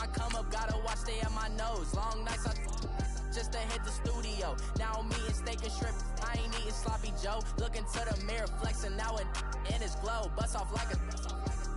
I come up, gotta watch, stay at my nose. Long nights, just to hit the studio. Now I'm eating steak and shrimp, I ain't eating sloppy Joe. Looking to the mirror, flexing now in his glow. Bust off like a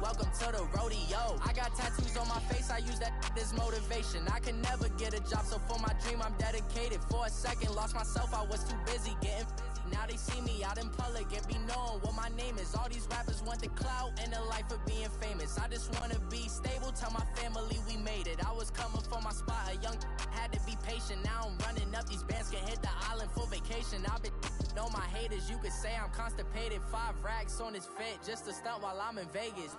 welcome to the rodeo. I got tattoos on my face, I use that as motivation. I can never get a job, so for my dream I'm dedicated. For a second, lost myself, I was too busy getting now they see me out in public and be knowing what my name is. All these rappers want the clout and the life of being famous. I just wanna be stable, tell my family we made it. I was coming for my spot, a young had to be patient. Now I'm running up, these bands can hit the island for vacation. I've been know my haters, you could say I'm constipated. 5 racks on his fit, just a stunt while I'm in Vegas.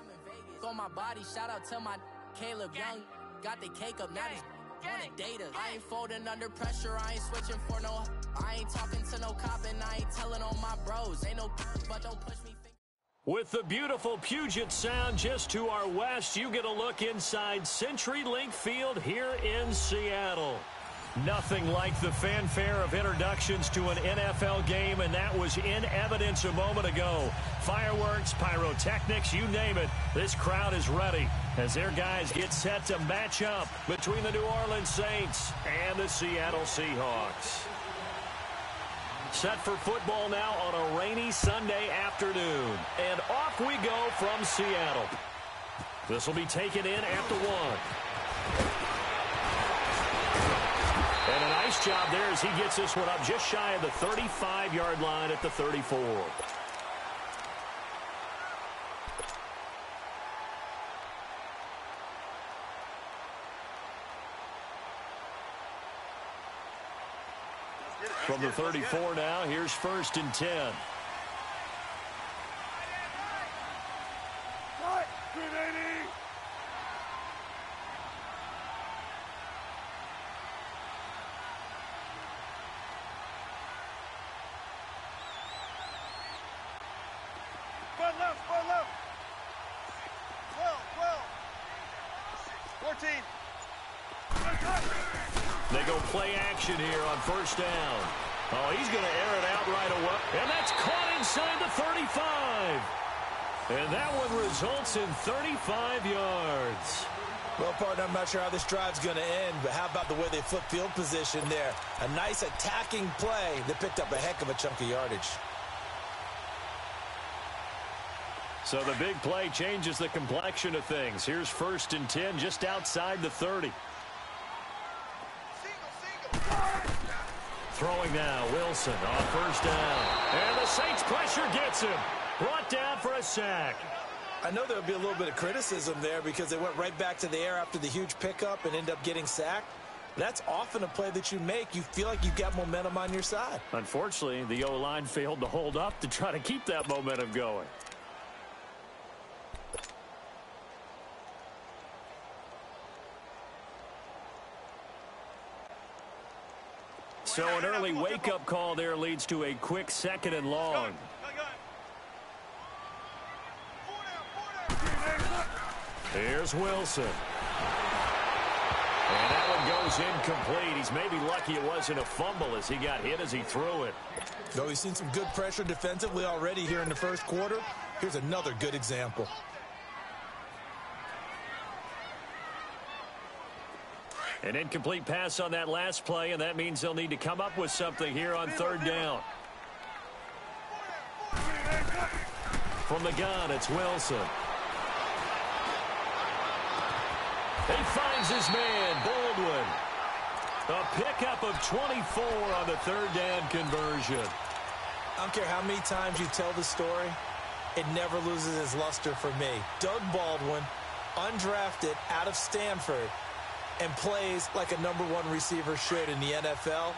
On my body, shout out to my Caleb Young. Got the cake up, now these on a data. I ain't folding under pressure, I ain't switching for no. I ain't talking to no cop and I ain't telling on my bros. Ain't no but don't push me. With the beautiful Puget Sound just to our west, you get a look inside CenturyLink Field here in Seattle. Nothing like the fanfare of introductions to an NFL game, and that was in evidence a moment ago. Fireworks, pyrotechnics, you name it. This crowd is ready as their guys get set to match up between the New Orleans Saints and the Seattle Seahawks. Set for football now on a rainy Sunday afternoon. And off we go from Seattle. This will be taken in at the 1. And a nice job there as he gets this one up just shy of the 35-yard line at the 34. From the 34 now, here's 1st and 10. They go play action here on 1st down. Oh, he's going to air it out right away. And that's caught inside the 35. And that one results in 35 yards. Well, partner, I'm not sure how this drive's going to end, but how about the way they flip field position there? A nice attacking play that picked up a heck of a chunk of yardage. So the big play changes the complexion of things. Here's 1st and 10 just outside the 30. Throwing now, Wilson on 1st down. And the Saints pressure gets him. Brought down for a sack. I know there'll be a little bit of criticism there because they went right back to the air after the huge pickup and end up getting sacked. That's often a play that you make. You feel like you've got momentum on your side. Unfortunately, the O-line failed to hold up to try to keep that momentum going. So an early wake-up call there leads to a quick 2nd and long. Here's Wilson. And that one goes incomplete. He's maybe lucky it wasn't a fumble as he got hit as he threw it. Though he's seen some good pressure defensively already here in the 1st quarter, here's another good example. An incomplete pass on that last play, and that means they'll need to come up with something here on 3rd down. From the gun, it's Wilson. He finds his man, Baldwin. A pickup of 24 on the 3rd down conversion. I don't care how many times you tell the story, it never loses its luster for me. Doug Baldwin, undrafted out of Stanford, and plays like a #1 receiver should in the NFL.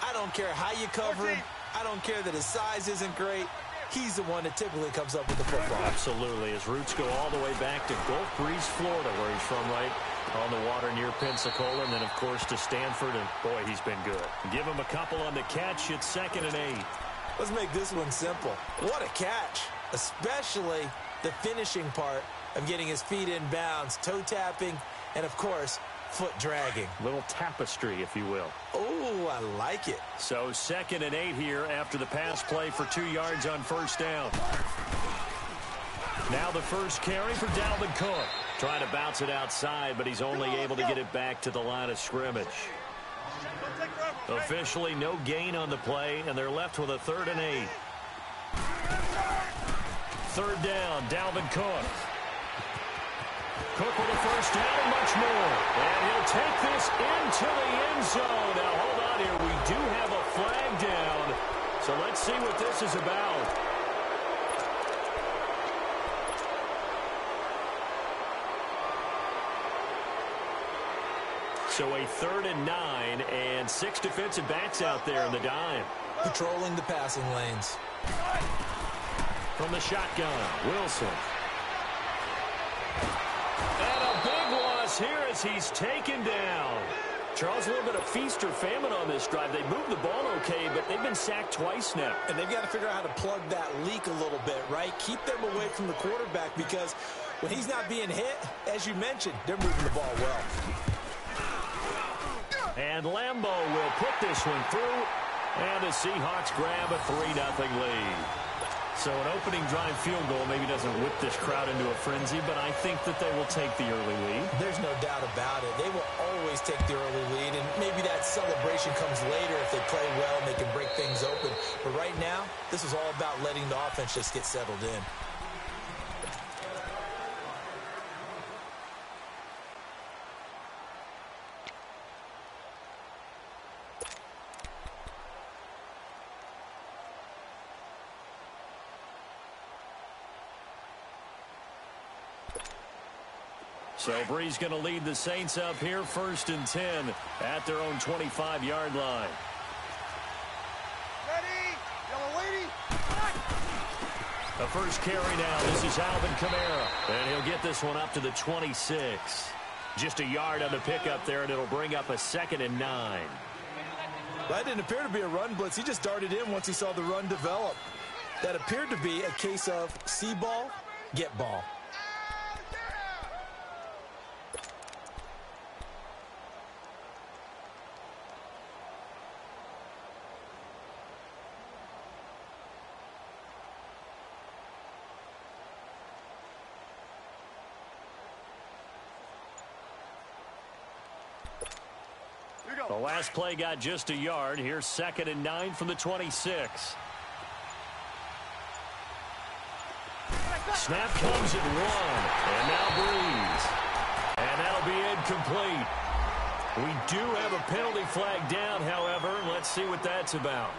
I don't care how you cover him. I don't care that his size isn't great. He's the one that typically comes up with the football. Absolutely. His roots go all the way back to Gulf Breeze, Florida, where he's from, right on the water near Pensacola, and then, of course, to Stanford, and, boy, he's been good. Give him a couple on the catch. It's 2nd and 8. Let's make this one simple. What a catch, especially the finishing part of getting his feet in bounds, toe tapping, and, of course, foot dragging. Little tapestry, if you will. Oh, I like it. So 2nd and 8 here after the pass play for 2 yards on 1st down. Now the first carry for Dalvin Cook. Trying to bounce it outside, but he's only able to get it back to the line of scrimmage. Officially no gain on the play, and they're left with a 3rd and 8. 3rd down, Dalvin Cook. Cook with a 1st down and much more. And he'll take this into the end zone. Now hold on here. We do have a flag down. So let's see what this is about. So a 3rd and 9 and 6 defensive backs out there in the dime. Patrolling the passing lanes. From the shotgun, Wilson. And a big loss here as he's taken down. Charles, a little bit of feast or famine on this drive. They moved the ball okay, but they've been sacked twice now. And they've got to figure out how to plug that leak a little bit, right? Keep them away from the quarterback because when he's not being hit, as you mentioned, they're moving the ball well. And Lambeau will put this one through, and the Seahawks grab a 3-0 lead. So an opening drive field goal maybe doesn't whip this crowd into a frenzy, but I think that they will take the early lead. There's no doubt about it. They will always take the early lead, and maybe that celebration comes later if they play well and they can break things open. But right now, this is all about letting the offense just get settled in. So Bree's going to lead the Saints up here 1st and 10 at their own 25-yard line. Ready, yellow lady. The first carry now. This is Alvin Kamara. And he'll get this one up to the 26. Just a yard on the pickup there, and it'll bring up a 2nd and 9. That didn't appear to be a run blitz. He just darted in once he saw the run develop. That appeared to be a case of see ball, get ball. The last play got just a yard. Here's 2nd and 9 from the 26. Snap comes at 1. And now Breeze. And that'll be incomplete. We do have a penalty flag down, however. Let's see what that's about.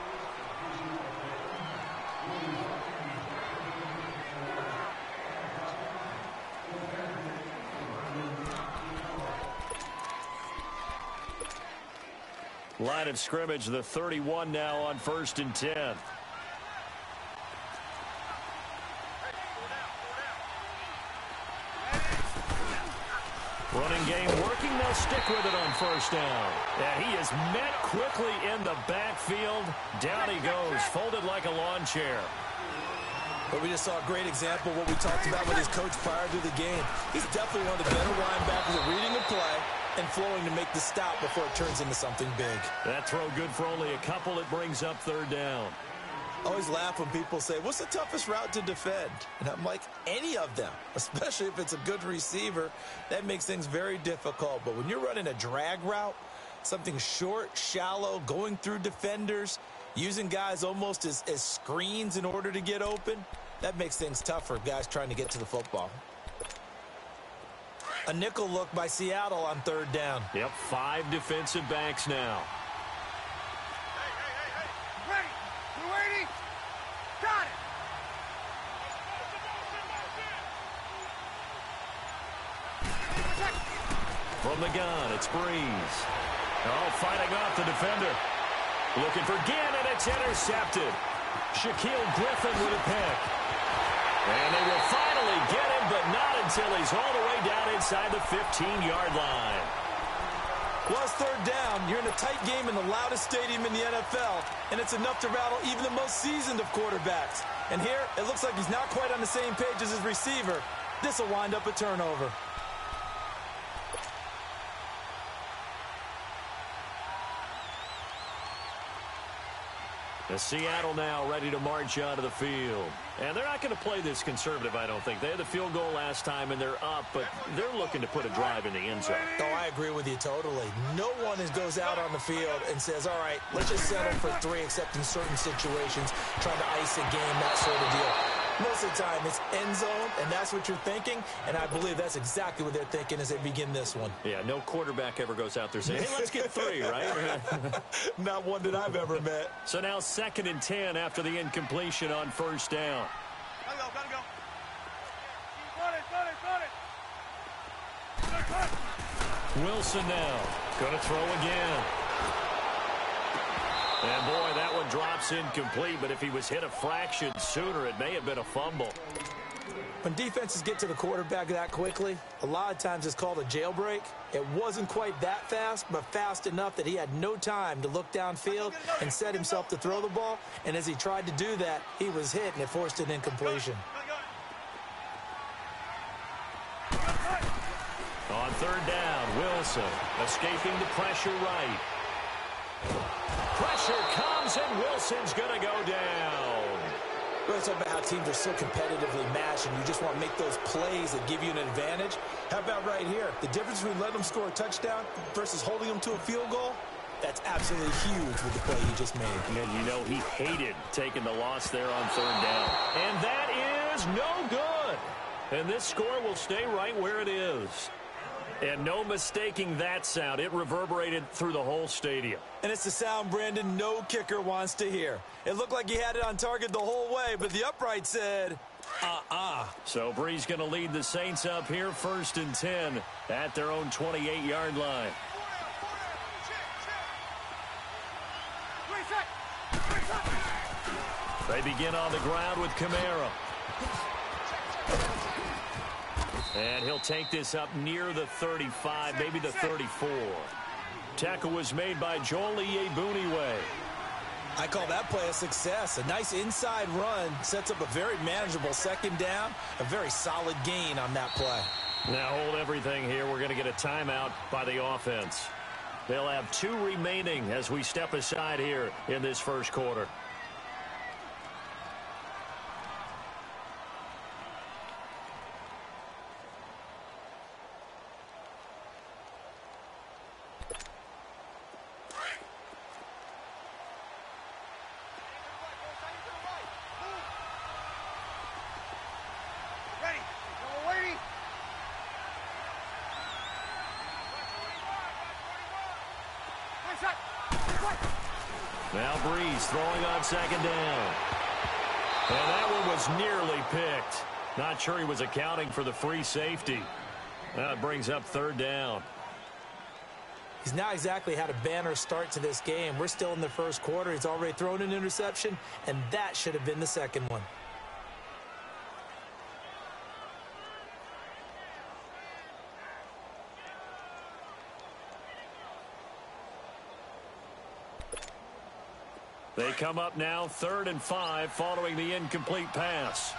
Line of scrimmage, the 31 now on 1st and 10. Running game working. They'll stick with it on 1st down. And he is met quickly in the backfield. Down he goes, folded like a lawn chair. But we just saw a great example of what we talked about with his coach prior to the game. He's definitely one of the better linebackers at reading a play and flowing to make the stop before it turns into something big. That throw good for only a couple. It brings up 3rd down. I always laugh when people say, what's the toughest route to defend? And I'm like, any of them, especially if it's a good receiver. That makes things very difficult. But when you're running a drag route, something short, shallow, going through defenders, using guys almost as screens in order to get open, that makes things tough for guys trying to get to the football. A nickel look by Seattle on 3rd down. Yep, 5 defensive backs now. Ready, you ready? Got it. From the gun, it's Breeze. Oh, fighting off the defender. Looking for Ginn, and it's intercepted. Shaquille Griffin with a pick. And they will finally get him, but not until he's all the way down inside the 15-yard line. Well, it's 3rd down. You're in a tight game in the loudest stadium in the NFL, and it's enough to rattle even the most seasoned of quarterbacks. And here, it looks like he's not quite on the same page as his receiver. This will wind up a turnover. Seattle now ready to march onto the field. And they're not going to play this conservative, I don't think. They had the field goal last time, and they're up, but they're looking to put a drive in the end zone. Oh, I agree with you totally. No one goes out on the field and says, all right, let's just settle for 3, except in certain situations, trying to ice a game, that sort of deal. Most of the time, it's end zone, and that's what you're thinking, and I believe that's exactly what they're thinking as they begin this one. Yeah, no quarterback ever goes out there saying, hey, let's get 3, right? Not one that I've ever met. So now 2nd and 10 after the incompletion on 1st down. Gotta go. Got it. Wilson now going to throw again. And, boy, that one drops incomplete, but if he was hit a fraction sooner, it may have been a fumble. When defenses get to the quarterback that quickly, a lot of times it's called a jailbreak. It wasn't quite that fast, but fast enough that he had no time to look downfield and set himself to throw the ball. And as he tried to do that, he was hit, and it forced an incompletion. On 3rd down, Wilson escaping the pressure right. Pressure comes, and Wilson's going to go down. We're talking about how teams are so competitively matched, and you just want to make those plays that give you an advantage. How about right here? The difference between letting them score a touchdown versus holding them to a field goal, that's absolutely huge with the play he just made. And you know he hated taking the loss there on 3rd down. And that is no good. And this score will stay right where it is. And no mistaking that sound. It reverberated through the whole stadium. And it's the sound, Brandon, no kicker wants to hear. It looked like he had it on target the whole way, but the upright said, So Bree's going to lead the Saints up here 1st and 10 at their own 28-yard line. They begin on the ground with Kamara. And he'll take this up near the 35, maybe the 34. Tackle was made by Joel Iyiegbuniwe. I call that play a success. A nice inside run sets up a very manageable 2nd down, a very solid gain on that play. Now hold everything here. We're going to get a timeout by the offense. They'll have 2 remaining as we step aside here in this 1st quarter. Now Breeze throwing on 2nd down. And that one was nearly picked. Not sure he was accounting for the free safety. That brings up 3rd down. He's not exactly had a banner start to this game. We're still in the 1st quarter. He's already thrown an interception, and that should have been the 2nd one. They come up now 3rd and 5 following the incomplete pass.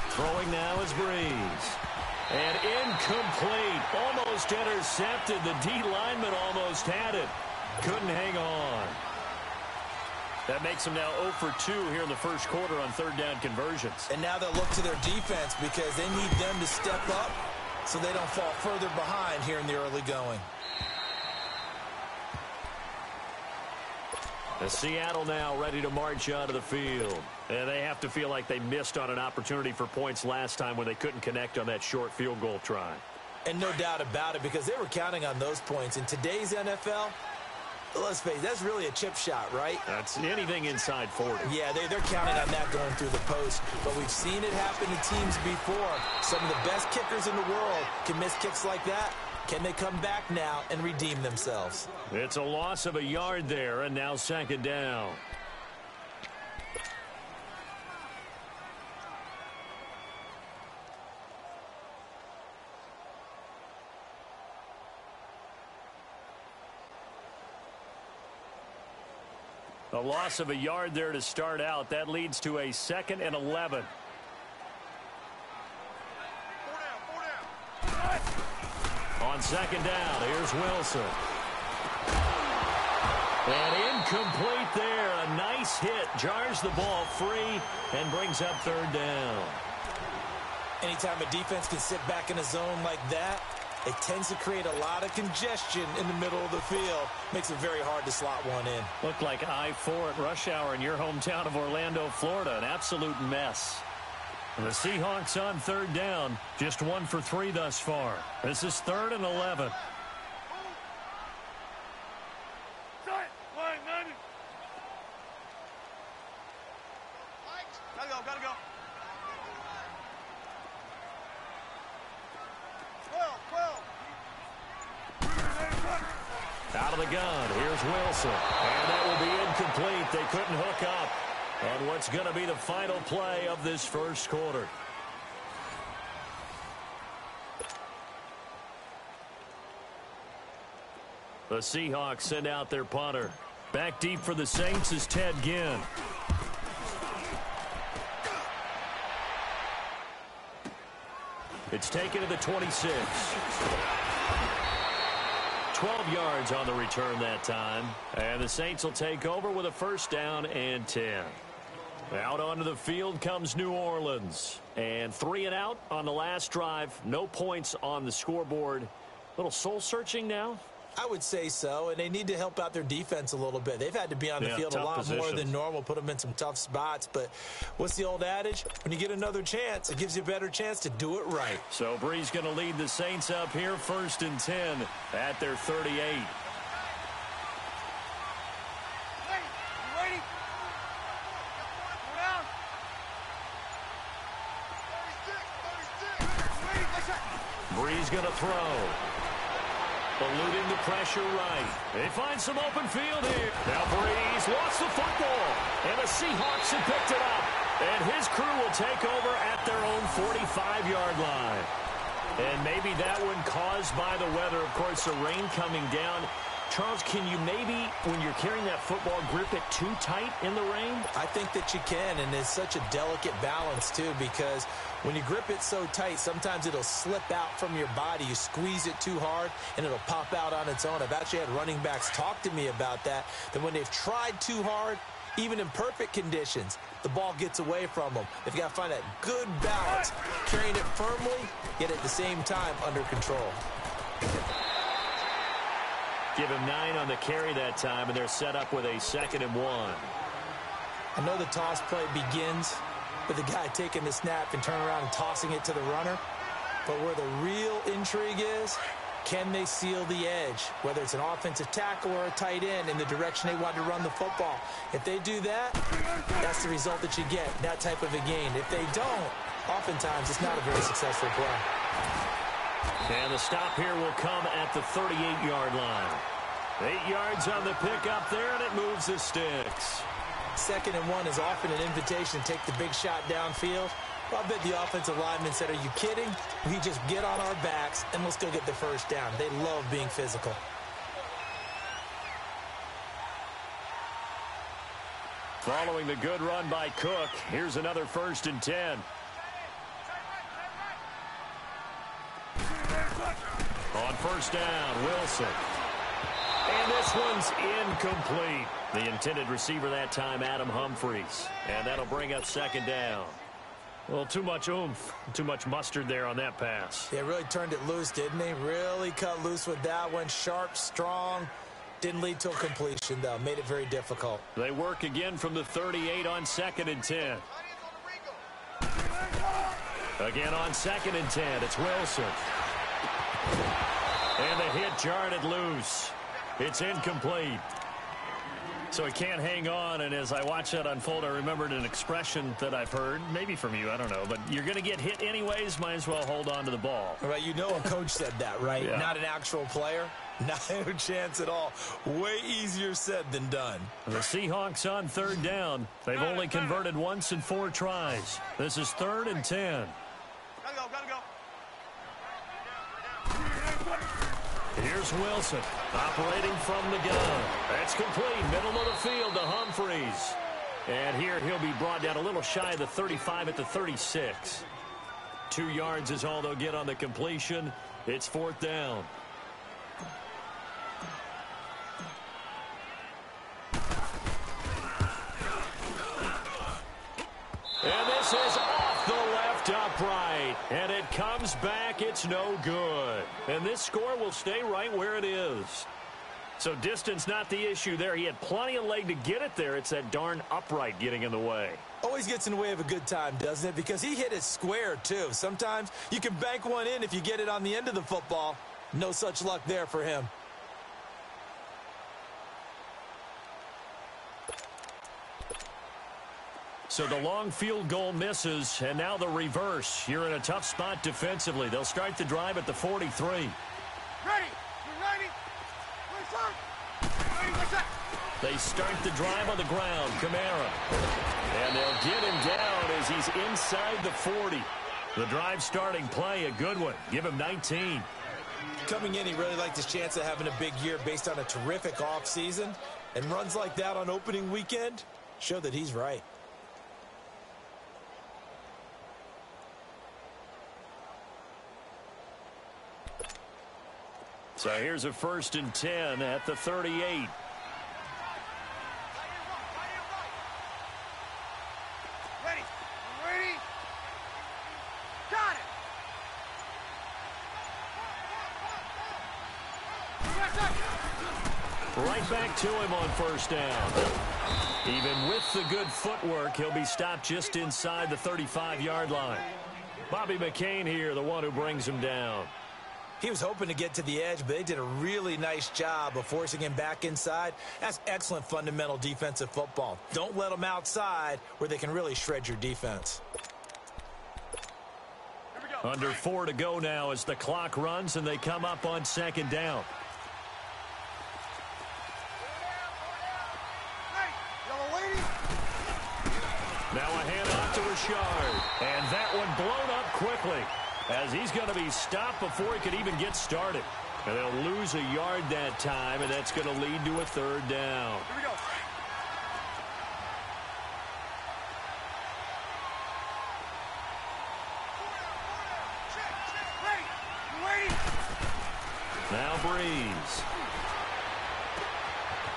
Throwing now is Breeze. And incomplete. Almost intercepted. The D lineman almost had it. Couldn't hang on. That makes them now 0 for 2 here in the 1st quarter on 3rd down conversions. And now they'll look to their defense because they need them to step up so they don't fall further behind here in the early going. Seattle now ready to march onto the field. And they have to feel like they missed on an opportunity for points last time when they couldn't connect on that short field goal try. And no doubt about it, because they were counting on those points. In today's NFL, let's face it, that's really a chip shot, right? That's anything inside 40. Yeah, they're counting on that going through the post. But we've seen it happen to teams before. Some of the best kickers in the world can miss kicks like that. Can they come back now and redeem themselves? It's a loss of a yard there, and now 2nd down. A loss of a yard there to start out. That leads to a 2nd and 11. On second down, here's Wilson. And incomplete there. A nice hit. Jars the ball free and brings up third down. Anytime a defense can sit back in a zone like that, it tends to create a lot of congestion in the middle of the field. Makes it very hard to slot one in. Looked like I-4 at rush hour in your hometown of Orlando, Florida. An absolute mess. The Seahawks on third down. Just 1 for 3 thus far. This is 3rd and 11. Gotta go. Out of the gun, here's Wilson. And that will be incomplete. They couldn't hook up on what's going to be the final play of this first quarter. The Seahawks send out their punter. Back deep for the Saints is Ted Ginn. It's taken to the 26. 12 yards on the return that time. And the Saints will take over with a first down and 10. Out onto the field comes New Orleans. And 3 and out on the last drive. No points on the scoreboard. A little soul-searching now. I would say so, and they need to help out their defense a little bit. They've had to be on the field a lot more than normal, put them in some tough spots. But what's the old adage? When you get another chance, it gives you a better chance to do it right. So Bree's going to lead the Saints up here, 1st and 10 at their 38. Hey, you ready? Go down. 36. Bree's going to throw. Eluding the pressure right. They find some open field here. Now Breeze lost the football. And the Seahawks have picked it up. And his crew will take over at their own 45-yard line. And maybe that one caused by the weather. Of course, the rain coming down. Charles, can you maybe, when you're carrying that football, grip it too tight in the rain? I think that you can, and it's such a delicate balance, too, because when you grip it so tight, sometimes it'll slip out from your body. You squeeze it too hard, and it'll pop out on its own. I've actually had running backs talk to me about that when they've tried too hard, even in perfect conditions, the ball gets away from them. They've got to find that good balance, carrying it firmly, yet at the same time under control. Give him 9 on the carry that time, and they're set up with a 2nd and 1. I know the toss play begins with the guy taking the snap and turning around and tossing it to the runner. But where the real intrigue is, can they seal the edge, whether it's an offensive tackle or a tight end, in the direction they want to run the football? If they do that, that's the result that you get, that type of a gain. If they don't, oftentimes it's not a very successful play. And the stop here will come at the 38-yard line. 8 yards on the pickup there, and it moves the sticks. 2nd and 1 is often an invitation to take the big shot downfield. Well, I bet the offensive lineman said, are you kidding? We just get on our backs, and let's go get the first down. They love being physical. Following the good run by Cook, here's another 1st and 10. On first down, Wilson. And this one's incomplete. The intended receiver that time, Adam Humphries. And that'll bring up 2nd down. Well, too much oomph, too much mustard there on that pass. They really turned it loose, didn't they? Really cut loose with that one. Sharp, strong. Didn't lead to a completion, though. Made it very difficult. They work again from the 38 on 2nd and 10. Again on 2nd and 10, it's Wilson. And the hit jarred it loose. It's incomplete. So he can't hang on, and as I watch that unfold, I remembered an expression that I've heard, maybe from you, I don't know, but you're going to get hit anyways, might as well hold on to the ball. Right, you know a coach said that, right? Yeah. Not an actual player. Not a chance at all. Way easier said than done. The Seahawks on 3rd down. They've only converted once in 4 tries. This is 3rd and 10. Gotta go. Here's Wilson, operating from the gun. That's complete, middle of the field to Humphries. And here he'll be brought down a little shy of the 35 at the 36. 2 yards is all they'll get on the completion. It's 4th down. And this is off the left upright. And it comes back. It's no good. And this score will stay right where it is. So distance not the issue there. He had plenty of leg to get it there. It's that darn upright getting in the way. Always gets in the way of a good time, doesn't it? Because he hit it square, too. Sometimes you can bank one in if you get it on the end of the football. No such luck there for him. So the long field goal misses, and now the reverse. You're in a tough spot defensively. They'll start the drive at the 43. Ready? You ready? What's up? They start the drive on the ground. Kamara. And they'll get him down as he's inside the 40. The drive starting play, a good one. Give him 19. Coming in, he really liked his chance of having a big year based on a terrific offseason. And runs like that on opening weekend show that he's right. So here's a 1st and 10 at the 38. Ready? Ready? Got it! Right back to him on 1st down. Even with the good footwork, he'll be stopped just inside the 35-yard line. Bobby McCain here, the one who brings him down. He was hoping to get to the edge, but they did a really nice job of forcing him back inside. That's excellent fundamental defensive football. Don't let them outside where they can really shred your defense. Under 4 to go now as the clock runs and they come up on 2nd down. Now a handoff to Richard. And that one blown up quickly as he's going to be stopped before he could even get started. And they'll lose a yard that time, and that's going to lead to a 3rd down. Here we go. Ready? Now Breeze.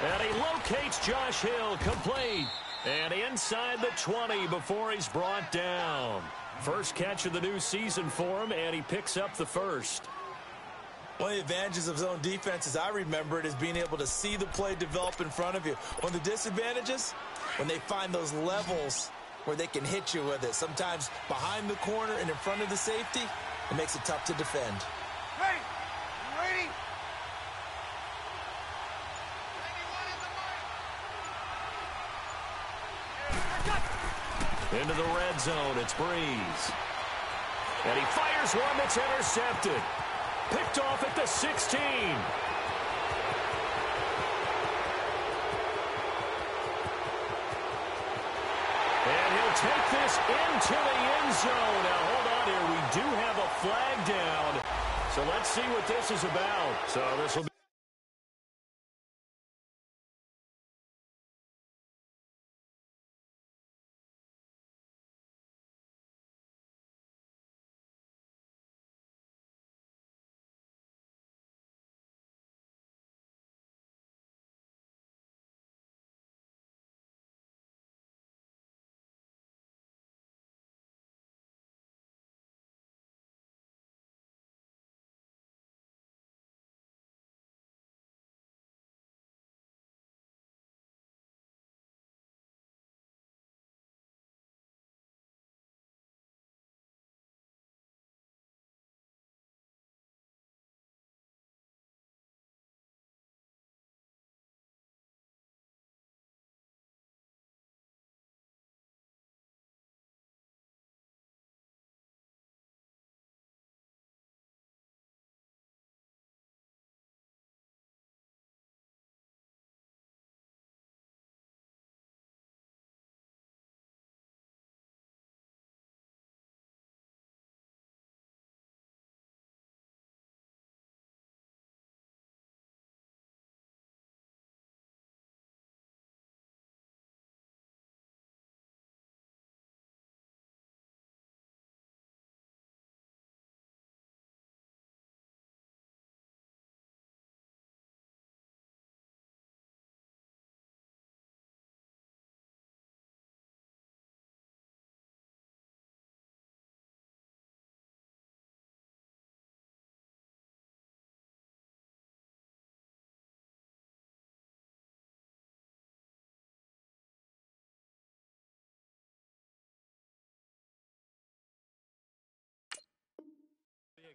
And he locates Josh Hill, complete. And inside the 20 before he's brought down. First catch of the new season for him, and he picks up the 1st. One of the advantages of zone defense, as I remember it, is being able to see the play develop in front of you. One of the disadvantages, when they find those levels where they can hit you with it, sometimes behind the corner and in front of the safety, it makes it tough to defend. Ready? You ready? Into the red zone, it's Breeze. And he fires one that's intercepted. Picked off at the 16. And he'll take this into the end zone. Now, hold on here. We do have a flag down. So let's see what this is about. So this will be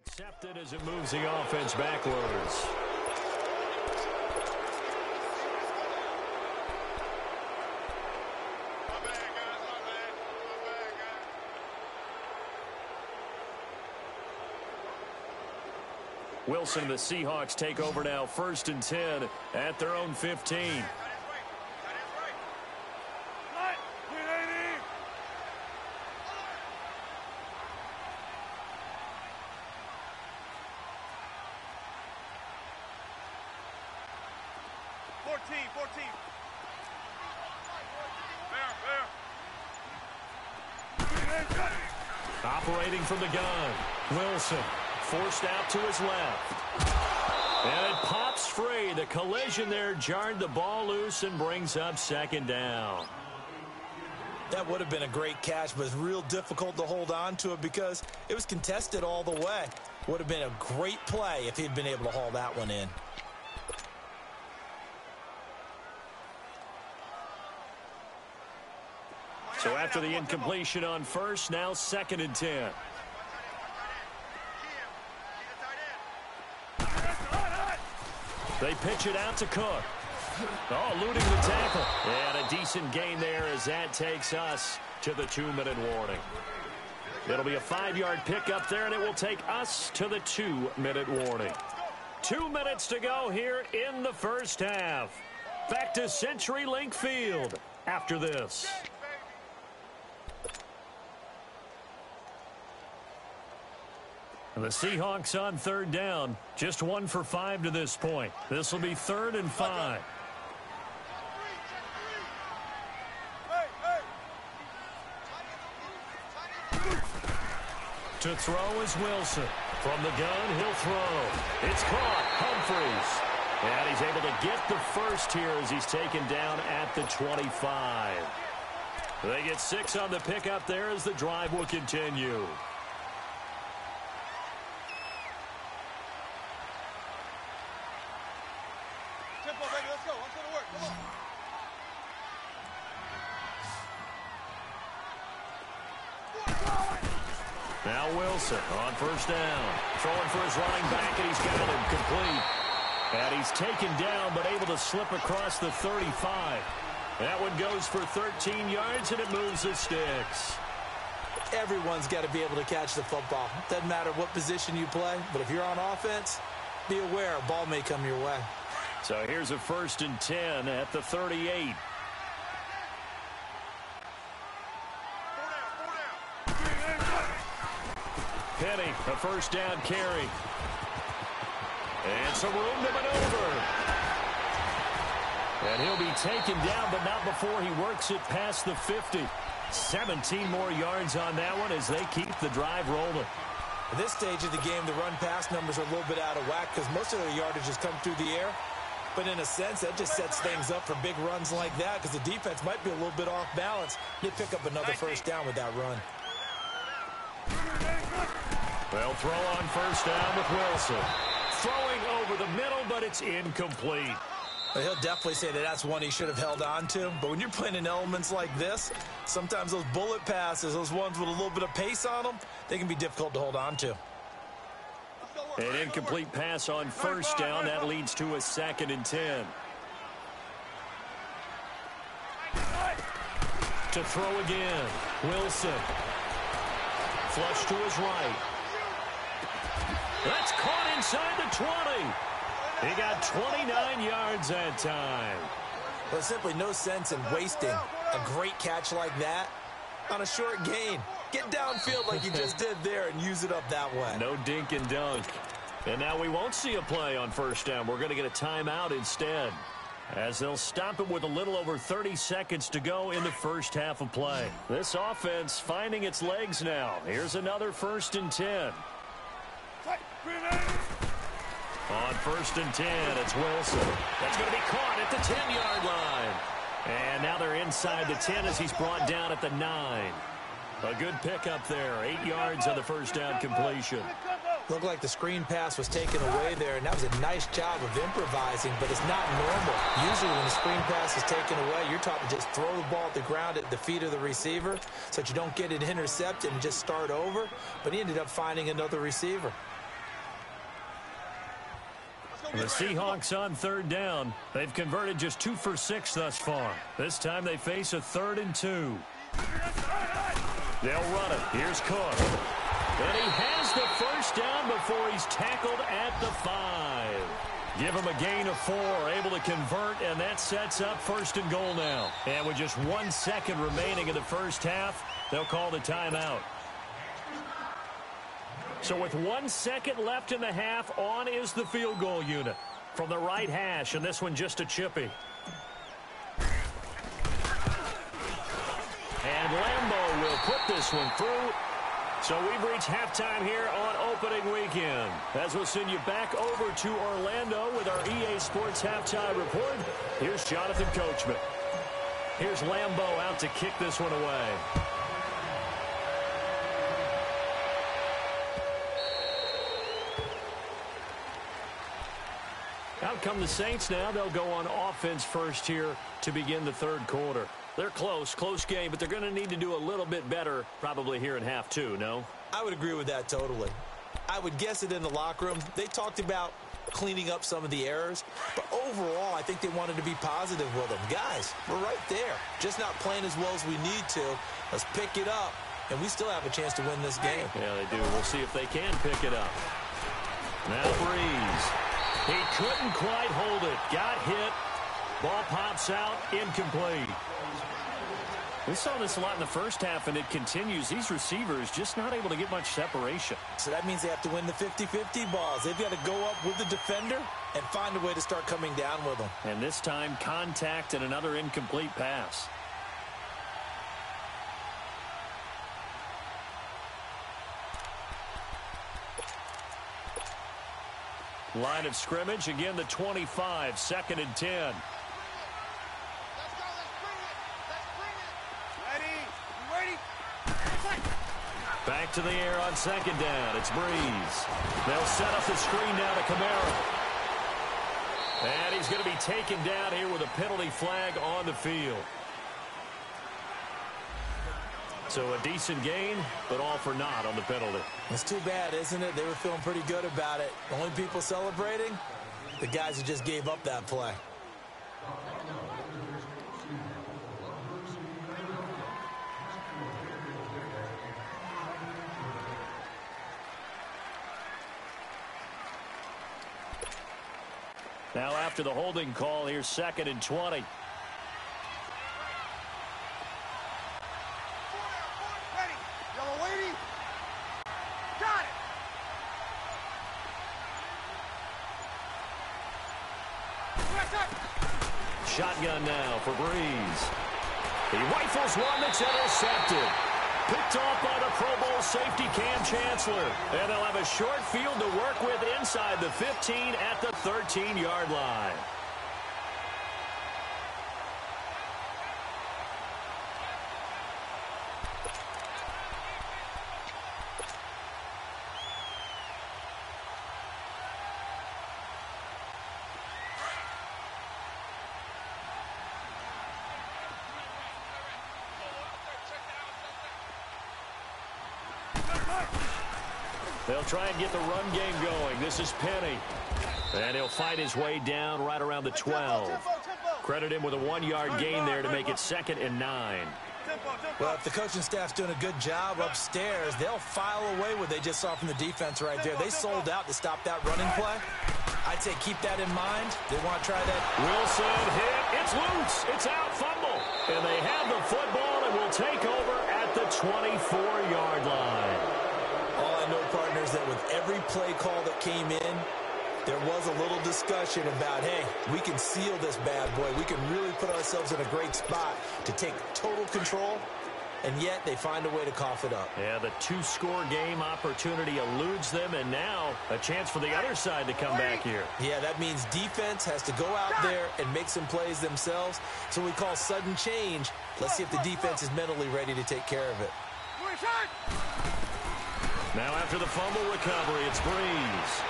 Accepted as it moves the offense backwards. Wilson and the Seahawks take over now, 1st and 10 at their own 15. Operating from the gun, Wilson forced out to his left. And it pops free. The collision there jarred the ball loose and brings up 2nd down. That would have been a great catch, but it's real difficult to hold on to it because it was contested all the way. Would have been a great play if he'd been able to haul that one in. So after the incompletion on 1st, now 2nd and 10. They pitch it out to Cook. Oh, eluding the tackle. And a decent gain there as that takes us to the 2-minute warning. It'll be a 5-yard pickup there, and it will take us to the 2-minute warning. 2 minutes to go here in the first half. Back to CenturyLink Field after this. The Seahawks on 3rd down. Just 1 for 5 to this point. This will be 3rd and 5. To throw is Wilson. From the gun, he'll throw. It's caught. Humphries. And he's able to get the first here as he's taken down at the 25. They get 6 on the pickup there as the drive will continue. Now Wilson on 1st down. Throwing for his running back, and he's got him complete. And he's taken down, but able to slip across the 35. That one goes for 13 yards, and it moves the sticks. Everyone's got to be able to catch the football. Doesn't matter what position you play, but if you're on offense, be aware a ball may come your way. So here's a 1st and 10 at the 38. Penny, a 1st down carry. And some room to maneuver. And he'll be taken down, but not before he works it past the 50. 17 more yards on that one as they keep the drive rolling. At this stage of the game, the run-pass numbers are a little bit out of whack because most of their yardage has come through the air. But in a sense, that just sets things up for big runs like that because the defense might be a little bit off balance. They pick up another 1st down with that run. They'll throw on 1st down with Wilson. Throwing over the middle, but it's incomplete. Well, he'll definitely say that that's one he should have held on to. But when you're playing in elements like this, sometimes those bullet passes, those ones with a little bit of pace on them, they can be difficult to hold on to. An incomplete pass on 1st down. That leads to a 2nd and 10. To throw again. Wilson. Flush to his right. That's caught inside the 20. He got 29 yards that time. There's simply no sense in wasting a great catch like that on a short gain. Get downfield like you just did there and use it up that way. No dink and dunk. And now we won't see a play on 1st down. We're going to get a timeout instead, as they'll stop it with a little over 30 seconds to go in the first half of play. This offense finding its legs now. Here's another 1st and 10. On 1st and 10, it's Wilson. That's going to be caught at the 10-yard line. And now they're inside the 10 as he's brought down at the 9. A good pickup there. 8 yards on the 1st down completion. Looked like the screen pass was taken away there, and that was a nice job of improvising, but it's not normal. Usually when the screen pass is taken away, you're taught to just throw the ball at the ground at the feet of the receiver so that you don't get it intercepted and just start over, but he ended up finding another receiver. The Seahawks on third down. They've converted just 2 for 6 thus far. This time they face a 3rd and 2. They'll run it. Here's Cook. And he has the first down before he's tackled at the 5. Give him a gain of 4, able to convert, and that sets up 1st and goal now. And with just 1 second remaining in the first half, they'll call the timeout. So with 1 second left in the half, on is the field goal unit. From the right hash, and this one just a chippy. And Lambeau will put this one through. So we've reached halftime here on opening weekend. As we'll send you back over to Orlando with our EA Sports Halftime Report. Here's Jonathan Coachman. Here's Lambeau out to kick this one away. Out come the Saints now. They'll go on offense first here to begin the third quarter. They're close game, but they're going to need to do a little bit better probably here in half 2, no? I would agree with that totally. I would guess it in the locker room. They talked about cleaning up some of the errors, but overall, I think they wanted to be positive with them. Guys, we're right there. Just not playing as well as we need to. Let's pick it up, and we still have a chance to win this game. Yeah, they do. We'll see if they can pick it up. Now Breeze. He couldn't quite hold it. Got hit. Ball pops out. Incomplete. We saw this a lot in the first half, and it continues. These receivers just not able to get much separation. So that means they have to win the 50-50 balls. They've got to go up with the defender and find a way to start coming down with them. And this time, contact and another incomplete pass. Line of scrimmage, again the 25, 2nd and 10. Back to the air on 2nd down. It's Breeze. They'll set up the screen down to Kamara. And he's going to be taken down here with a penalty flag on the field. So a decent gain, but all for naught on the penalty. It's too bad, isn't it? They were feeling pretty good about it. The only people celebrating, the guys who just gave up that play. Now after the holding call, here's 2nd and 20. Shotgun now for Breeze. He rifles one that's intercepted. Picked off by the Pro Bowl safety Cam Chancellor. And they'll have a short field to work with inside the 15 at the 13-yard line. They'll try and get the run game going. This is Penny. And he'll fight his way down right around the 12. Credit him with a 1-yard gain there to make it 2nd and 9. Well, if the coaching staff's doing a good job upstairs, they'll file away what they just saw from the defense right there. They sold out to stop that running play. I'd say keep that in mind. They want to try that. Wilson hit. It's loose. It's out. Fumble. And they have the football and will take over at the 24-yard line. All I know, partners, that with every play call that came in, there was a little discussion about, hey, we can seal this bad boy. We can really put ourselves in a great spot to take total control, and yet they find a way to cough it up. Yeah, the 2-score game opportunity eludes them, and now a chance for the other side to come back here. Yeah, that means defense has to go out there and make some plays themselves. So we call sudden change. Let's see if the defense is mentally ready to take care of it. Now after the fumble recovery, it's Breeze.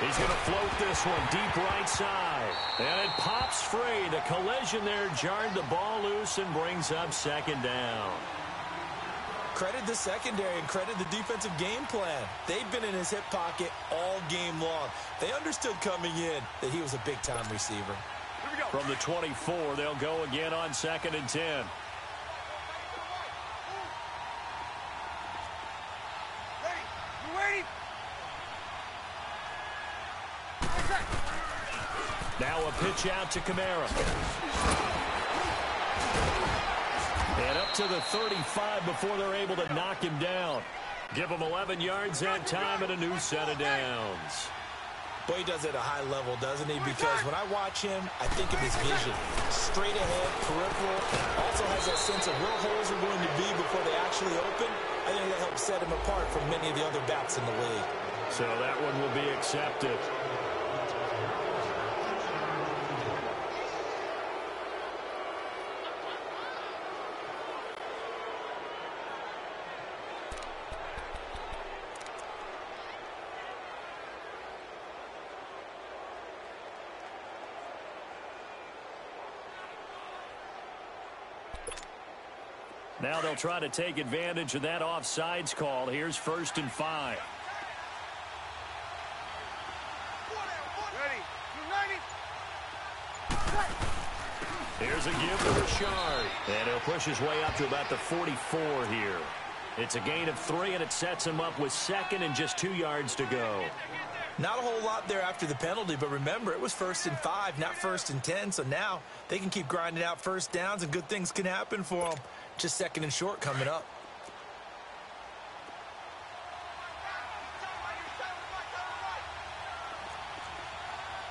He's going to float this one deep right side. And it pops free. The collision there jarred the ball loose and brings up 2nd down. credit the secondary and credit the defensive game plan. They've been in his hip pocket all game long. They understood coming in that he was a big-time receiver. From the 24, they'll go again on 2nd and 10. Now a pitch out to Kamara. And up to the 35 before they're able to knock him down. Give him 11 yards that time and a new set of downs. Boy, he does it at a high level, doesn't he? Because when I watch him, I think of his vision. Straight ahead, peripheral. Also has that sense of where holes are going to be before they actually open. I think that helps set him apart from many of the other backs in the league. So that one will be accepted. Now they'll try to take advantage of that offsides call. Here's 1st and 5. Here's a give to Richard. And he'll push his way up to about the 44 here. It's a gain of 3, and it sets him up with 2nd and just 2 yards to go. Not a whole lot there after the penalty, but remember, it was 1st and 5, not 1st and 10. So now they can keep grinding out first downs, and good things can happen for them. Just 2nd and short coming up.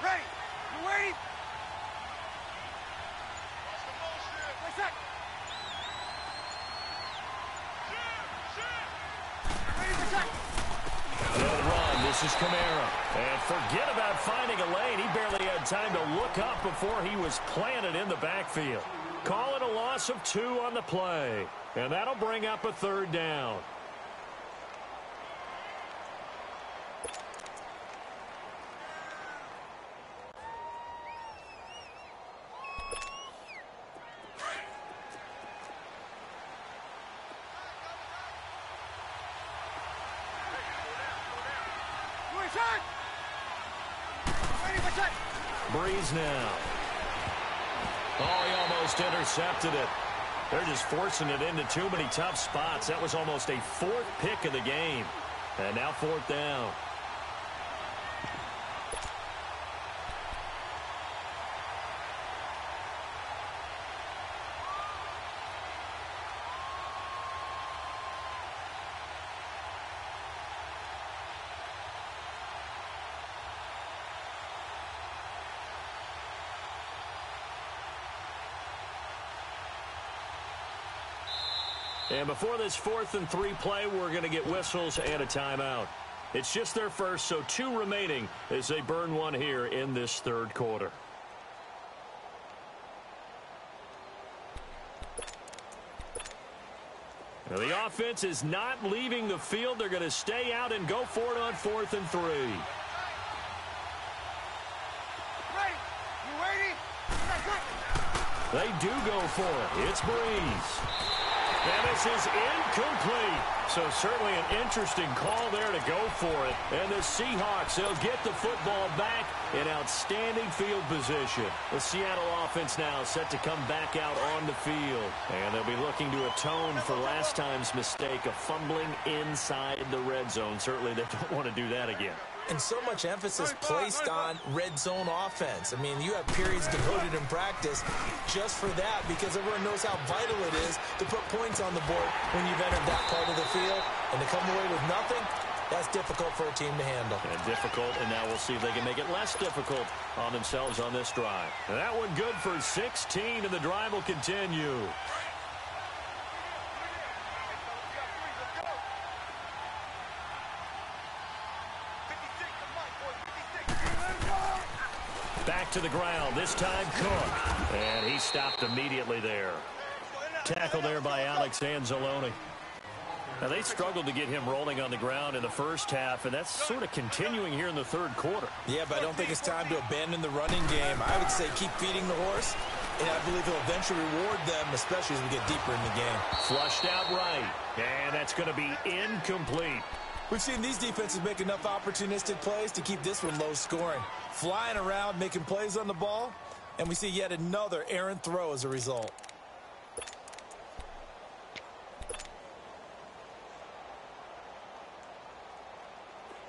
Ready. You waiting? They'll run. This is Kamara. And forget about finding a lane. He barely had time to look up before he was planted in the backfield. Call it a loss of 2 on the play. And that'll bring up a 3rd down. Breeze now. Oh, he almost intercepted it. They're just forcing it into too many tough spots. That was almost a 4th pick of the game. And now 4th down. And before this 4th and 3 play, we're going to get whistles and a timeout. It's just their first, so 2 remaining as they burn one here in this 3rd quarter. Now the offense is not leaving the field. They're going to stay out and go for it on 4th and 3. Ready. You waiting? They do go for it. It's Breeze. And this is incomplete. So certainly an interesting call there to go for it. And the Seahawks, they'll get the football back in outstanding field position. The Seattle offense now set to come back out on the field. And they'll be looking to atone for last time's mistake of fumbling inside the red zone. Certainly they don't want to do that again. And so much emphasis placed on red zone offense. I mean, you have periods devoted in practice just for that because everyone knows how vital it is to put points on the board when you've entered that part of the field. And to come away with nothing, that's difficult for a team to handle. And difficult, and now we'll see if they can make it less difficult on themselves on this drive. And that one good for 16, and the drive will continue. Back to the ground, this time Cook. And he stopped immediately there. Tackle there by Alex Anzalone. Now, they struggled to get him rolling on the ground in the first half, and that's sort of continuing here in the 3rd quarter. Yeah, but I don't think it's time to abandon the running game. I would say keep feeding the horse and I believe he'll eventually reward them, especially as we get deeper in the game. Flushed out right, and that's going to be incomplete. We've seen these defenses make enough opportunistic plays to keep this one low scoring. Flying around, making plays on the ball, and we see yet another errant throw as a result.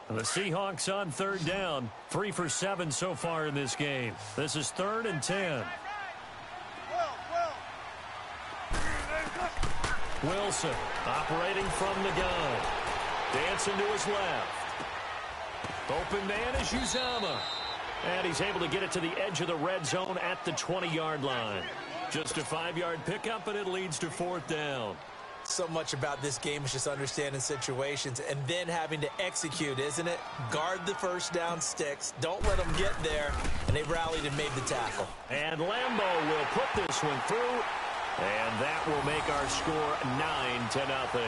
The Seahawks on third down, 3 for 7 so far in this game. This is 3rd and 10. Wilson operating from the gun. Dancing to his left. Open man is Uzama. And he's able to get it to the edge of the red zone at the 20-yard line. Just a 5-yard pickup, and it leads to 4th down. So much about this game is just understanding situations and then having to execute, isn't it? Guard the first down sticks. Don't let them get there. And they rallied and made the tackle. And Lambeau will put this one through. And that will make our score 9-0.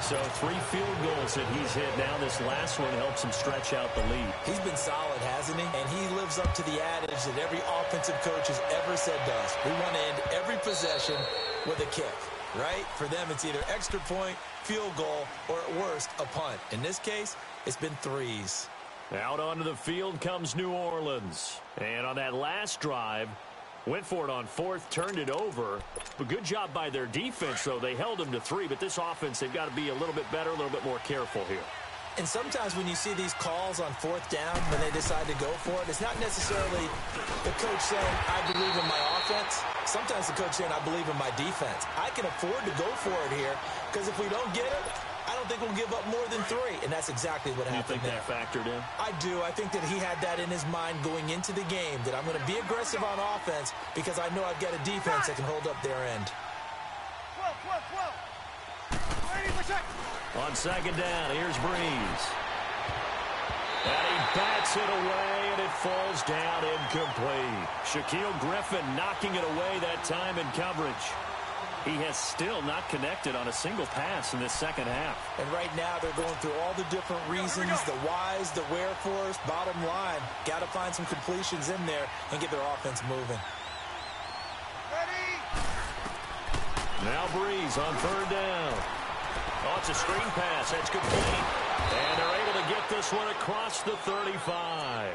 So 3 field goals that he's hit now. This last one helps him stretch out the lead. He's been solid, hasn't he? And he lives up to the adage that every offensive coach has ever said to us. We want to end every possession with a kick. Right? For them, it's either extra point, field goal, or at worst, a punt. In this case, it's been 3s. Out onto the field comes New Orleans. And on that last drive, went for it on 4th, turned it over. But good job by their defense, though. They held them to 3, but this offense, they've got to be a little bit better, a little bit more careful here. And sometimes when you see these calls on 4th down, when they decide to go for it, it's not necessarily the coach saying, I believe in my offense. Sometimes the coach saying, I believe in my defense. I can afford to go for it here because if we don't get it, I don't think we'll give up more than 3. And that's exactly what happened there. You think that factored in? I do. I think that he had that in his mind going into the game, that I'm going to be aggressive on offense because I know I've got a defense that can hold up their end. On 2nd down, here's Breeze. And he bats it away, and it falls down incomplete. Shaquille Griffin knocking it away that time in coverage. He has still not connected on a single pass in this second half. And right now they're going through all the different reasons, the whys, the wherefores. Bottom line, got to find some completions in there and get their offense moving. Now Breeze on 3rd down. Oh, it's a screen pass. That's complete. And they're able to get this one across the 35.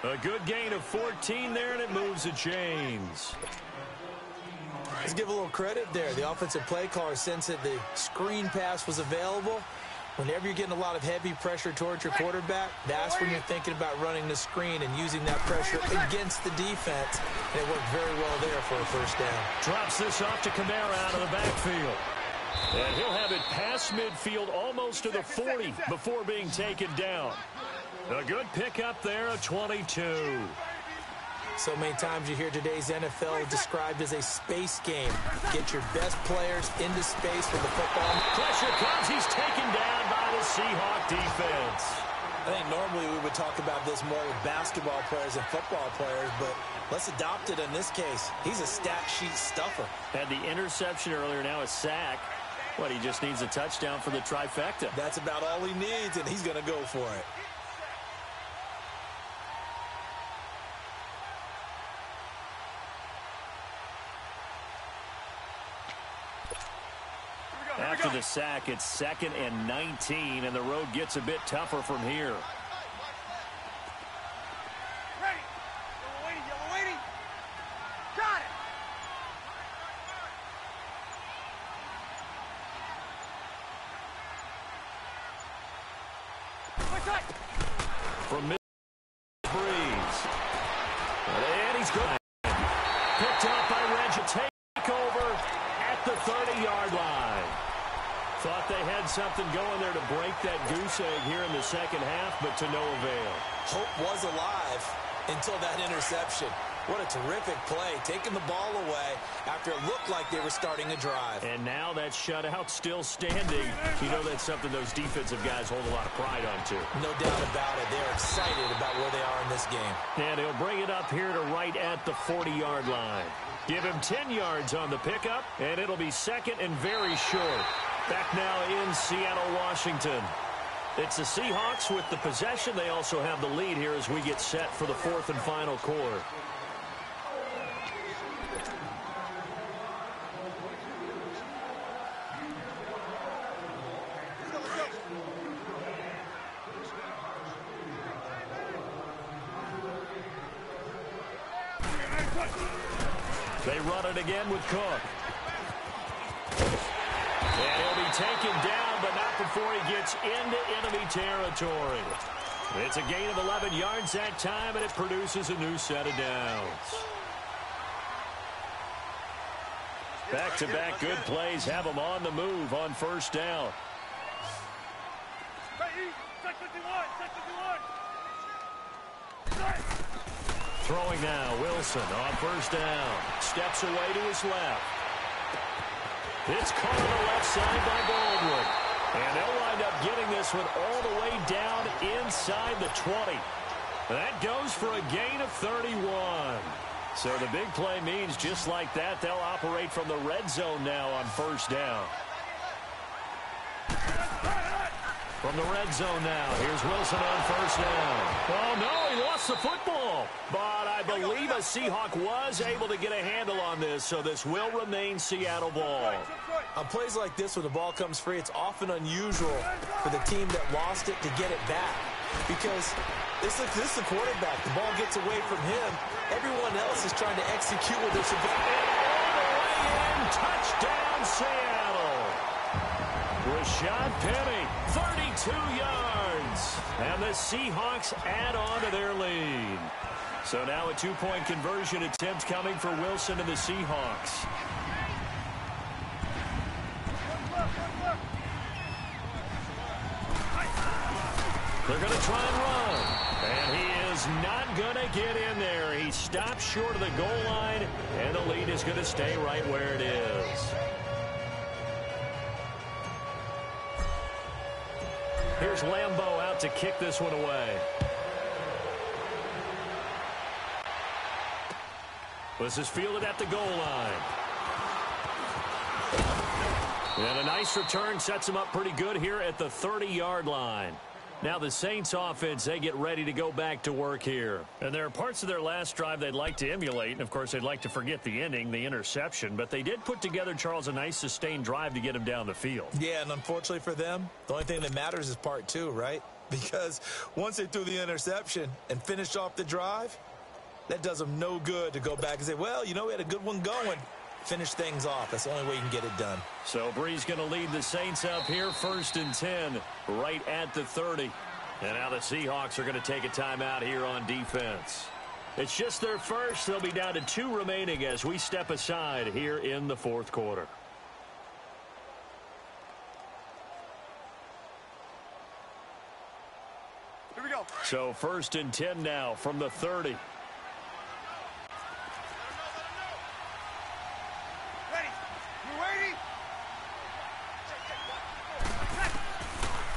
A good gain of 14 there, and it moves the chains. Let's give a little credit there. The offensive play caller sensed that the screen pass was available. Whenever you're getting a lot of heavy pressure towards your quarterback, that's when you're thinking about running the screen and using that pressure against the defense. And it worked very well there for a 1st down. Drops this off to Kamara out of the backfield. And he'll have it past midfield almost to the 40 before being taken down. A good pickup there, a 22. So many times you hear today's NFL described as a space game. Get your best players into space with the football. Pressure comes. He's taken down by the Seahawk defense. I think normally we would talk about this more with basketball players and football players, but let's adopt it in this case. He's a stat sheet stuffer. Had the interception earlier, now a sack. What, he just needs a touchdown for the trifecta. That's about all he needs, and he's going to go for it. After the sack, it's 2nd and 19, and the road gets a bit tougher from here. Ready. Yellow waiting. Got it. From Breeze. And he's good. Picked up by Reggie. Takeover at the 30-yard line. Thought they had something going there to break that goose egg here in the second half, but to no avail. Hope was alive until that interception. What a terrific play, taking the ball away after it looked like they were starting a drive. And now that shutout still standing. You know that's something those defensive guys hold a lot of pride on, too. No doubt about it. They're excited about where they are in this game. And he'll bring it up here to right at the 40-yard line. Give him 10 yards on the pickup, and it'll be 2nd and very short. Back now in Seattle, Washington. It's the Seahawks with the possession. They also have the lead here as we get set for the 4th and final quarter. They run it again with Cook. And he'll be taken down, but not before he gets into enemy territory. It's a gain of 11 yards that time, and it produces a new set of downs. Back-to-back good plays have them on the move on first down. Throwing now, Wilson on first down. Steps away to his left. It's caught on the left side by Baldwin. And they'll wind up getting this one all the way down inside the 20. That goes for a gain of 31. So the big play means just like that, they'll operate from the red zone now on first down. From the red zone now, here's Wilson on first down. Oh, no, he lost the football. But I believe a Seahawk was able to get a handle on this, so this will remain Seattle ball. On plays like this, when the ball comes free, it's often unusual for the team that lost it to get it back. Because this is the quarterback. The ball gets away from him. Everyone else is trying to execute what they're supposed to. All the way in, touchdown Seattle. Rashad Penny, 32 yards. And the Seahawks add on to their lead. So now a two-point conversion attempt coming for Wilson and the Seahawks. They're going to try and run. And he is not going to get in there. He stops short of the goal line, and the lead is going to stay right where it is. Here's Lambeau out to kick this one away. This is fielded at the goal line. And a nice return sets him up pretty good here at the 30-yard line. Now the Saints offense, they get ready to go back to work here. And there are parts of their last drive they'd like to emulate. And, of course, they'd like to forget the ending, the interception. But they did put together, Charles, a nice sustained drive to get him down the field. Yeah, and unfortunately for them, the only thing that matters is part two, right? Because once they threw the interception and finished off the drive, that does them no good to go back and say, well, you know, we had a good one going. Finish things off. That's the only way you can get it done. So Bree's going to lead the Saints up here, 1st and 10, right at the 30. And now the Seahawks are going to take a timeout here on defense. It's just their first. They'll be down to 2 remaining as we step aside here in the 4th quarter. Here we go. So 1st and 10 now from the 30.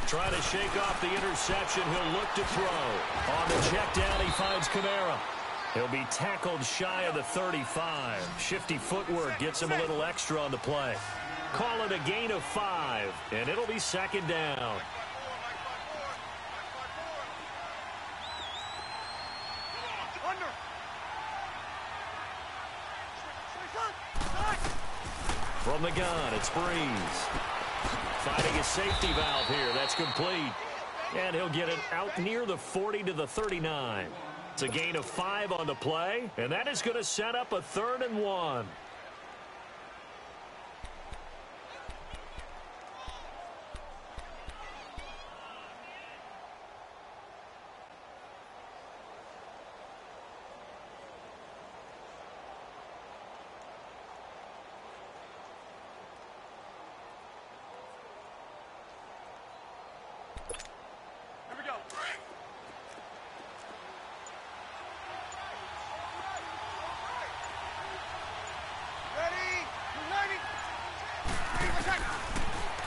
Trying to shake off the interception. He'll look to throw. On the check down, he finds Kamara. He'll be tackled shy of the 35. Shifty footwork gets him a little extra on the play. Call it a gain of 5, and it'll be 2nd down. From the gun, it's Breeze. Finding a safety valve here. That's complete. And he'll get it out near the 40 to the 39. It's a gain of 5 on the play, and that is going to set up a 3rd and 1.